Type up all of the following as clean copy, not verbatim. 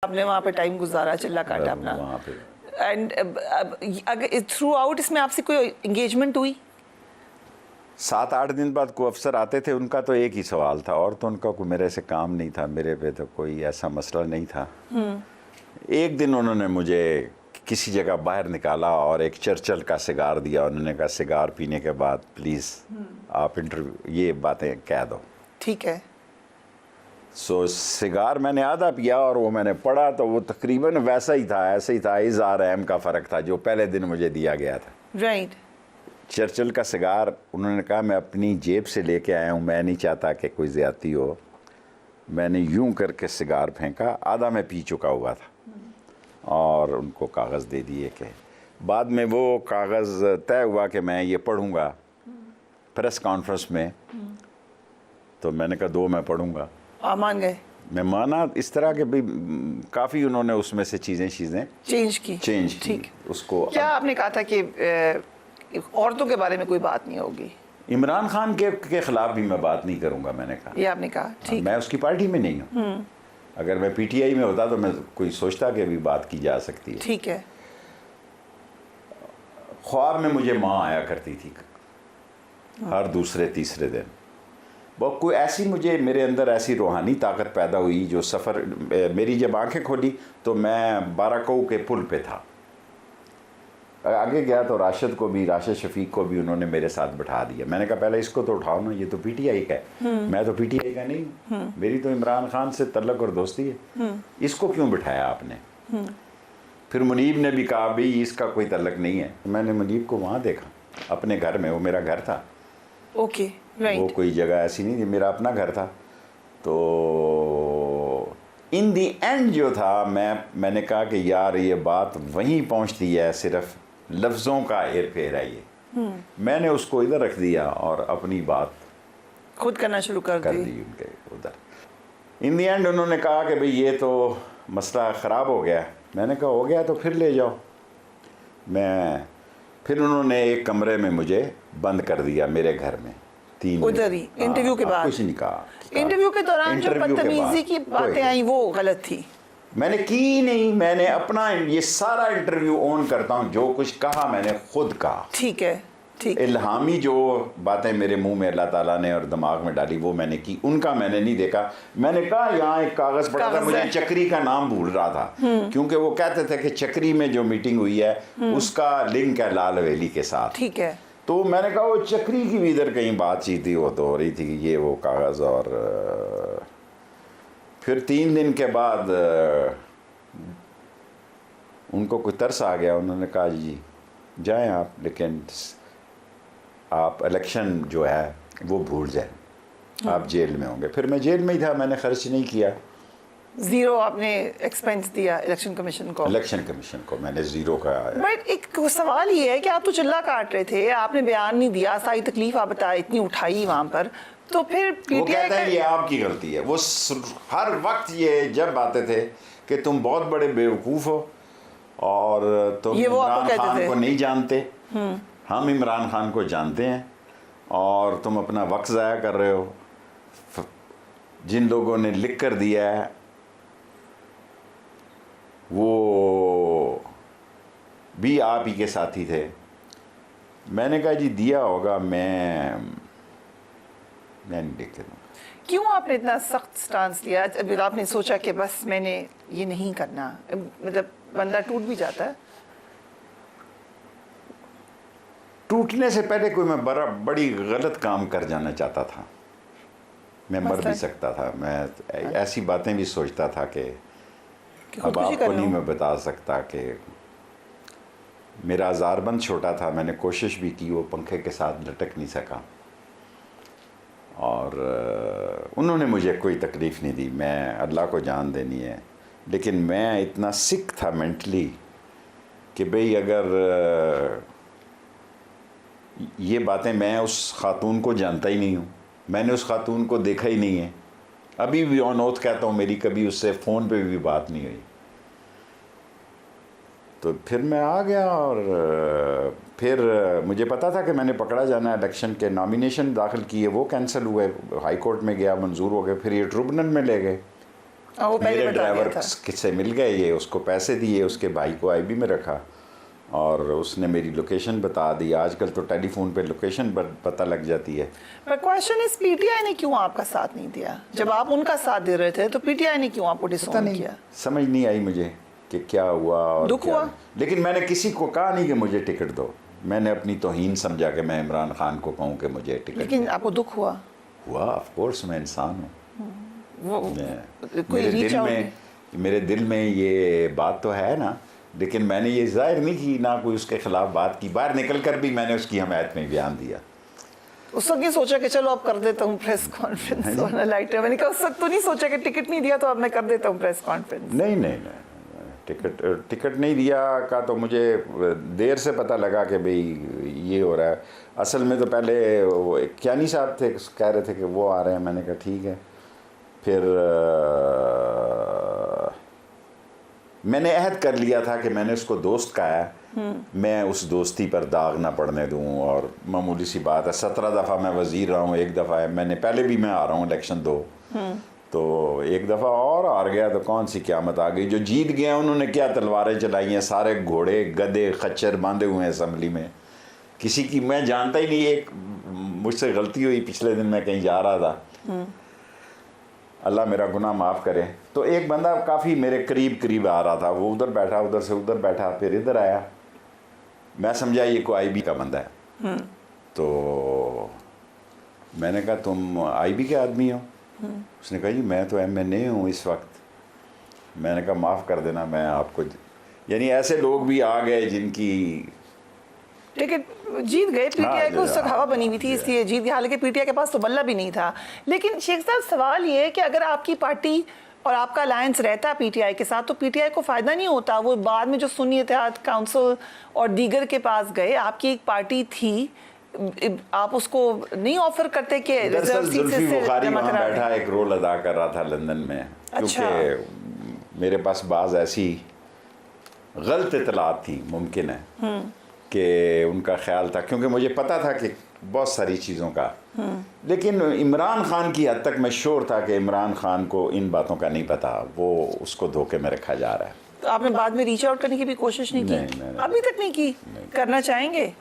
आपने वहाँ पे टाइम गुजारा, चिल्ला काटा अपना वहाँ पे। एंड अगर थ्रू आउट इसमें आपसे कोई एंगेजमेंट हुई? 7-8 दिन बाद कोई अफसर आते थे, उनका तो एक ही सवाल था, और तो उनका कोई मेरे से काम नहीं था, मेरे पे तो कोई ऐसा मसला नहीं था। एक दिन उन्होंने मुझे किसी जगह बाहर निकाला और एक चर्चल का सिगार दिया। उन्होंने कहा सिगार पीने के बाद प्लीज़ आप इंटरव्यू ये बातें कह दो। ठीक है। सो सिगार मैंने आधा पिया और वो मैंने पढ़ा तो वो तकरीबन वैसा ही था, ऐसे ही था, इज़ार रहम का फ़र्क था जो पहले दिन मुझे दिया गया था। राइट। चर्चिल का सिगार, उन्होंने कहा मैं अपनी जेब से लेके आया हूँ, मैं नहीं चाहता कि कोई ज़्यादती हो। मैंने यूं करके सिगार फेंका, आधा मैं पी चुका हुआ था, और उनको कागज़ दे दिए कि बाद में वो कागज़ तय हुआ कि मैं ये पढ़ूँगा प्रेस कॉन्फ्रेंस में। तो मैंने कहा 2 मैं पढ़ूँगा। आप मान गए? मैं माना इस तरह के भी काफ़ी उन्होंने उसमें से चीज़ें चेंज की। ठीक उसको। क्या आपने कहा था कि औरतों के बारे में कोई बात नहीं होगी? इमरान खान के ख़िलाफ़ भी मैं बात नहीं करूँगा, मैंने कहा। ये आपने कहा? ठीक। मैं उसकी पार्टी में नहीं हूँ। अगर मैं पीटीआई में होता तो मैं कोई सोचता कि अभी बात की जा सकती है। ठीक है। ख्वाब में मुझे माँ आया करती थी हर दूसरे तीसरे दिन। वो कोई ऐसी मुझे मेरे अंदर ऐसी रूहानी ताकत पैदा हुई जो सफ़र, मेरी जब आंखें खोली तो मैं बाराकऊ के पुल पे था। आगे गया तो राशिद शफीक को भी उन्होंने मेरे साथ बैठा दिया। मैंने कहा पहले इसको तो उठाओ ना, ये तो पीटीआई का है, मैं तो पीटीआई का नहीं हूँ, मेरी तो इमरान खान से तल्लक और दोस्ती है, इसको क्यों बिठाया आपने? फिर मुनीब ने भी कहा भाई इसका कोई तल्लक नहीं है। मैंने मुनीब को वहाँ देखा अपने घर में, वो मेरा घर था। Okay, right. वो कोई जगह ऐसी नहीं थी, मेरा अपना घर था। तो इन दी एंड जो था, मैंने कहा कि यार ये बात वहीं पहुंचती है, सिर्फ लफ्ज़ों का हेर फेर है ये। मैंने उसको इधर रख दिया और अपनी बात खुद करना शुरू कर दी उनके उधर। इन दी एंड उन्होंने कहा कि भाई ये तो मसला ख़राब हो गया। मैंने कहा हो गया तो फिर ले जाओ। फिर उन्होंने एक कमरे में मुझे बंद कर दिया मेरे घर में 3 उधर ही इंटरव्यू के बाद? कुछ नहीं कहा। इंटरव्यू के दौरान जो बदतमीजी की बातें आई वो गलत थी? मैंने की नहीं, मैंने अपना ये सारा इंटरव्यू ऑन करता हूँ, जो कुछ कहा मैंने खुद कहा। ठीक है, ठीक। इल्हामी जो बातें मेरे मुंह में अल्लाह ताला ने और दिमाग में डाली वो मैंने की, उनका मैंने नहीं देखा। मैंने कहा यहाँ एक कागज़ पड़ा था, मुझे चक्री का नाम भूल रहा था, क्योंकि वो कहते थे कि चक्री में जो मीटिंग हुई है उसका लिंक है लाल हवेली के साथ। ठीक है। तो मैंने कहा वो चक्री की भी इधर कहीं बातचीत थी, वो तो हो रही थी कि ये वो कागज़। और फिर 3 दिन के बाद उनको कोई तरस आ गया। उन्होंने कहा जी जाएं आप, लेकिन आप इलेक्शन जो है वो भूल जाएं, आप जेल में होंगे। फिर मैं जेल में ही था, मैंने खर्च नहीं किया। 0 आपने एक्सपेंस दिया इलेक्शन कमीशन को? इलेक्शन कमीशन को मैंने 0 का। बट एक सवाल ये है कि आप तो चिल्ला काट रहे थे, आपने बयान नहीं दिया, सारी तकलीफ आप बताए इतनी उठाई वहाँ पर, तो फिर वो कहते हैं ये आपकी गलती है। वो हर वक्त ये जब आते थे कि तुम बहुत बड़े बेवकूफ़ हो और तुम इमरान खान को नहीं जानते, हम इमरान खान को जानते हैं और तुम अपना वक्त ज़ाया कर रहे हो। जिन लोगों ने लिख कर दिया है वो भी आप ही के साथी थे। मैंने कहा जी दिया होगा, मैं नहीं लिख के दूँगा। क्यों आपने इतना सख्त स्टांस लिया? जब आपने सोचा कि बस मैंने ये नहीं करना, मतलब बंदा टूट भी जाता है। टूटने से पहले कोई मैं बड़ी गलत काम कर जाना चाहता था। मैं मर भी सकता था, मैं ऐसी बातें भी सोचता था कि अब आपको नहीं मैं बता सकता कि मेरा ज़ारबंद छोटा था, मैंने कोशिश भी की, वो पंखे के साथ लटक नहीं सका और उन्होंने मुझे कोई तकलीफ़ नहीं दी। मैं अल्लाह को जान देनी है, लेकिन मैं इतना सिक था मेंटली कि भाई अगर ये बातें, मैं उस खातून को जानता ही नहीं हूँ, मैंने उस खातून को देखा ही नहीं है, अभी भी ऑन ओथ कहता हूँ मेरी कभी उससे फ़ोन पे भी बात नहीं हुई। तो फिर मैं आ गया और फिर मुझे पता था कि मैंने पकड़ा जाना है। इलेक्शन के नॉमिनेशन दाखिल किए, वो कैंसिल हुए, हाई कोर्ट में गया, मंजूर हो गए, फिर ये ट्रिब्यूनल में ले गए। हाँ, वो पहले मेरे बता दिया ड्राइवर था। किससे मिल गए, ये उसको पैसे दिए, उसके भाई को आईबी में रखा और उसने मेरी लोकेशन बता दी। आजकल तो टेलीफोन पे लोकेशन पता लग जाती है। पर क्वेश्चन इज पीटीआई ने क्यों आपका साथ नहीं दिया? जब आप उनका साथ दे रहे थे तो पीटीआई ने क्यों आपको पता डिसोन नहीं, किया? समझ नहीं आई मुझे कि क्या हुआ और दुख क्या हुआ? नहीं। लेकिन मैंने किसी को कहा नहीं कि मुझे टिकट दो। मैंने अपनी तौहीन समझा कि मैं इमरान खान को कहूँ कि मुझे टिकट लेकिन आपको दुख हुआ? हुआ। ऑफ कोर्स, मैं इंसान हूँ। वो कोई मेरे रीच दिल आउट में मेरे दिल में ये बात तो है ना, लेकिन मैंने ये जाहिर नहीं की, ना कोई उसके खिलाफ बात की। बाहर निकल कर भी मैंने उसकी हमायत में बयान दिया। उस वक्त ये सोचा कि चलो अब कर देता हूँ प्रेस कॉन्फ्रेंस वाला लाइटर। मैंने कहा उस वक्त तो नहीं सोचा कि टिकट नहीं दिया तो अब मैं कर देता हूँ प्रेस कॉन्फ्रेंस। नहीं नहीं नहीं, टिकट नहीं दिया का तो मुझे देर से पता लगा कि भाई ये हो रहा है। असल में तो पहले वो कियानी साहब थे, कह रहे थे कि वो आ रहे हैं। मैंने कहा ठीक है। फिर मैंने अहद कर लिया था कि मैंने उसको दोस्त कहा है, मैं उस दोस्ती पर दाग ना पड़ने दूं। और मामूली सी बात है, 17 दफ़ा मैं वज़ीर रहा हूँ, एक दफ़ा है मैंने पहले भी मैं आ रहा हूँ इलेक्शन 2, तो एक दफ़ा और हार गया तो कौन सी क़यामत आ गई। जो जीत गए उन्होंने क्या तलवारें चलाई हैं, सारे घोड़े गधे खच्चर बांधे हुए हैं असम्बली में। किसी की मैं जानता ही नहीं। एक मुझसे गलती हुई, पिछले दिन मैं कहीं जा रहा था, अल्लाह मेरा गुनाह माफ़ करे, तो एक बंदा काफ़ी मेरे करीब आ रहा था। वो उधर बैठा, उधर से उधर बैठा, फिर इधर आया। मैं समझा ये कोई आईबी का बंदा है। तो मैंने कहा तुम आईबी के आदमी हो? उसने कहा जी मैं तो एमएनए हूँ इस वक्त। मैंने कहा माफ़ कर देना, मैं आपको, यानी ऐसे लोग भी आ गए जिनकी टिकट जीत गए। पीटीआई को उस वक्त हवा बनी हुई थी इसलिए जीत गया, हालांकि पीटीआई के पास तो बल्ला भी नहीं था। लेकिन शेख साहब सवाल ये है कि अगर आपकी पार्टी और आपका अलायंस रहता पीटीआई के साथ तो पीटीआई को फ़ायदा नहीं होता? वो बाद में जो सुन्नी इत्तेहाद काउंसिल और दीगर के पास गए, आपकी एक पार्टी थी, आप उसको नहीं ऑफर करते कि रिजर्व सीट से बुखारी जमा वहाँ करा बैठा दें? एक रोल अदा कर रहा था लंदन में। अच्छा। क्योंकि मेरे पास बाज़ ऐसी गलत इतलात थी, मुमकिन है कि उनका ख्याल था, क्योंकि मुझे पता था कि बहुत सारी चीज़ों का। लेकिन इमरान खान की हद तक मैं श्योर था कि इमरान खान को इन बातों का नहीं पता, वो उसको धोखे में रखा जा रहा है। तो आपने बाद में रीच आउट करने की भी कोशिश नहीं की? नहीं, अभी तक नहीं की? करना चाहेंगे?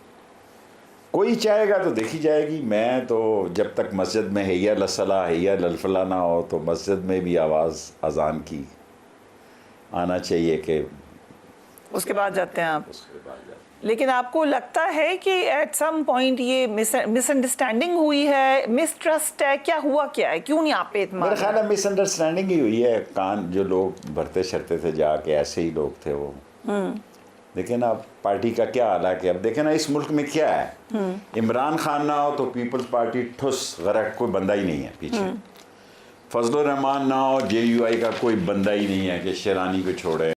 कोई चाहेगा तो देखी जाएगी। मैं तो जब तक मस्जिद में हैया लसला हैया ललफला ना हो, तो मस्जिद में भी आवाज़ अजान की आना चाहिए कि उसके बाद जाते हैं आप। उसके बाद जाते। लेकिन आपको लगता है कि एट सम पॉइंट ये मिसअंडरस्टैंडिंग हुई है, मिसट्रस्ट है, क्या हुआ, क्या है, क्यों नहीं आप पे इत्मीनान? मेरे ख्याल में मिसअंडरस्टैंडिंग ही हुई है। कान जो लोग भरते शरते थे जाके, ऐसे ही लोग थे वो। लेकिन अब पार्टी का क्या हाल है कि अब देखें ना इस मुल्क में क्या है। इमरान खान ना हो तो पीपल्स पार्टी ठुस गरक, कोई बंदा ही नहीं है पीछे। फजलुर रहमान ना हो, JUI का कोई बंदा ही नहीं है कि शेरानी को छोड़े।